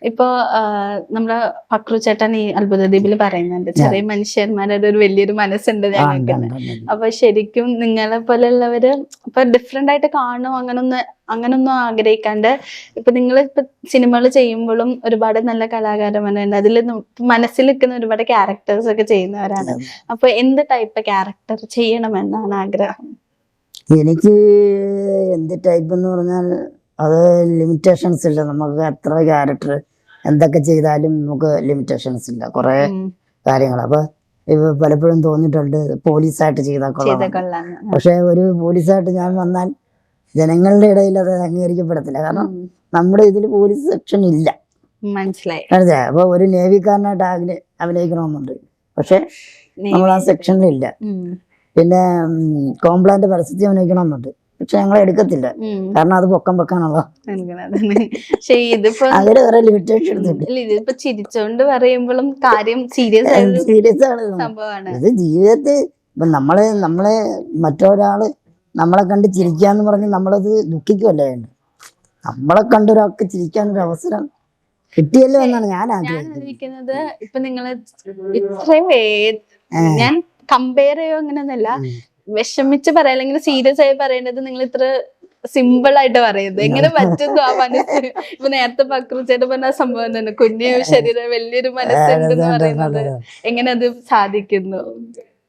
ഇപ്പൊ നമ്മുടെ പക്രു ചേട്ടൻ ഈ അത്ഭുതദ്വീപിൽ പറയുന്നുണ്ട്, ചെറിയ മനുഷ്യന്മാരുടെ ഒരു വലിയൊരു മനസ്സുണ്ട് ഞങ്ങൾക്ക്. അപ്പൊ ശരിക്കും നിങ്ങളെ പോലെയുള്ളവര് ഇപ്പൊ ഡിഫറെന്റ് ആയിട്ട് കാണും അങ്ങനൊന്നും ആഗ്രഹിക്കാണ്ട് ഇപ്പൊ നിങ്ങൾ ഇപ്പൊ സിനിമകൾ ചെയ്യുമ്പോഴും ഒരുപാട് നല്ല കലാകാരന്മാരുണ്ട്, അതിൽ മനസ്സിൽ നിൽക്കുന്ന ഒരുപാട് ക്യാരക്ടേഴ്സ് ഒക്കെ ചെയ്യുന്നവരാണ്. അപ്പൊ എന്ത് ടൈപ്പ് ക്യാരക്ടർ ചെയ്യണമെന്നാണ് ആഗ്രഹം? എനിക്ക് എന്ത് ടൈപ്പ് എന്ന് പറഞ്ഞാൽ അത് ലിമിറ്റേഷൻസ് ഇല്ല. നമുക്ക് എത്ര ക്യാരക്ടർ എന്തൊക്കെ ചെയ്താലും നമുക്ക് ലിമിറ്റേഷൻസ് ഇല്ല കുറെ കാര്യങ്ങൾ. അപ്പൊ ഇപ്പൊ പലപ്പോഴും തോന്നിയിട്ടുണ്ട് പോലീസായിട്ട് ചെയ്താൽ കൊള്ളാം. പക്ഷെ ഒരു പോലീസായിട്ട് ഞാൻ വന്നാൽ ജനങ്ങളുടെ ഇടയിൽ അത് അംഗീകരിക്കപ്പെടത്തില്ല. കാരണം നമ്മുടെ ഇതിൽ പോലീസ് സെക്ഷൻ ഇല്ല, മനസ്സിലായി. അപ്പൊ ഒരു നേവിക്കാരനായിട്ട് അഭിനയിക്കണമെന്നുണ്ട്, പക്ഷെ നമ്മൾ ആ സെക്ഷനിലില്ല. പിന്നെ കോംപ്ലാന്റ് പരസ്യത്തിൽ അഭിനയിക്കണമെന്നുണ്ട്, പക്ഷെ ഞങ്ങളെ എടുക്കത്തില്ല, കാരണം അത് പൊക്കം വെക്കാനുള്ള അങ്ങനെ വേറെ ലിമിറ്റേഷൻ എടുത്തിട്ടുണ്ട്. ഇതിപ്പോ ചിരിച്ചോണ്ട് പറയുമ്പോഴും കാര്യം സീരിയസ് ആണ് സംഭവമാണ്. ഇത് ജീവിതത്തിൽ ഇപ്പൊ നമ്മളെ മറ്റൊരാള് നമ്മളെ കണ്ട് ചിരിക്കാന്ന് പറഞ്ഞ് നമ്മളത് ദുഃഖിക്കുമല്ലേ വേണ്ട. നമ്മളെ കണ്ടൊരാൾക്ക് ചിരിക്കാനൊരു അവസരം കിട്ടിയല്ലോ എന്നാണ് ഞാൻ ആഗ്രഹിക്കുന്നത്. ഇപ്പൊ നിങ്ങള് ഇത്രയും ഞാൻ കമ്പയർ ചെയ്യോ അങ്ങനെയൊന്നല്ല, വിഷമിച്ച് പറയാം അല്ലെങ്കിൽ സീരിയസ് ആയി പറയേണ്ടത് നിങ്ങൾ ഇത്ര സിമ്പിൾ ആയിട്ട് പറയുന്നത് എങ്ങനെ പറ്റുന്നു ആ മനസ്സ്? ഇപ്പൊ നേരത്തെ പക്രുച്ചേട്ട് പറഞ്ഞ സംഭവം തന്നെ, കുഞ്ഞു ശരീരം വലിയൊരു മനസ്സുണ്ടെന്ന് പറയുന്നത് എങ്ങനെ അത് സാധിക്കുന്നു?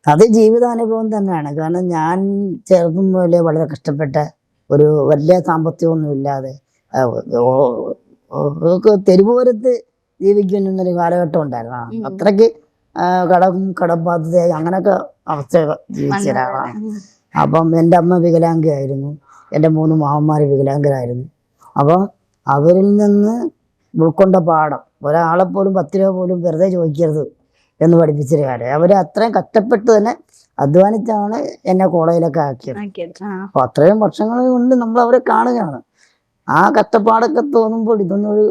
അത് ജീവിതാനുഭവം തന്നെയാണ്. കാരണം ഞാൻ ചെറുപ്പം മുതലേ വളരെ കഷ്ടപ്പെട്ട ഒരു വലിയ സാമ്പത്തികമൊന്നും ഇല്ലാതെ തെരുവോരത്ത് ജീവിക്കുന്നൊരു കാലഘട്ടം ഉണ്ടായിരുന്നു. അത്രയ്ക്ക് കടബാധ്യതയായി അങ്ങനൊക്കെ അവസ്ഥ ജീവിച്ച ഒരാളാണ്. അപ്പം എൻ്റെ അമ്മ വികലാംഗയായിരുന്നു, എൻ്റെ 3 മാമന്മാർ വികലാംഗരായിരുന്നു. അപ്പോൾ അവരിൽ നിന്ന് ഉൾക്കൊണ്ട പാഠം, ഒരാളെ പോലും 10 രൂപ പോലും വെറുതെ ചോദിക്കരുത് എന്ന് പഠിപ്പിച്ചൊരു കാര്യം. അവർ അത്രയും കഷ്ടപ്പെട്ട് തന്നെ അധ്വാനിച്ചാണ് എന്നെ കോളേജിലൊക്കെ ആക്കിയത്. അപ്പൊ അത്രയും വർഷങ്ങൾ കൊണ്ട് നമ്മൾ അവരെ കാണുകയാണ്. ആ കഷ്ടപ്പാടൊക്കെ തോന്നുമ്പോൾ ഇതൊന്നും ഒരു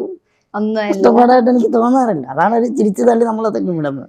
കഷ്ടപ്പാടായിട്ട് എനിക്ക് തോന്നാറില്ല. അതാണ് ഒരു ചിരിച്ചു തള്ളി നമ്മളതൊക്കെ വിടുന്നത്.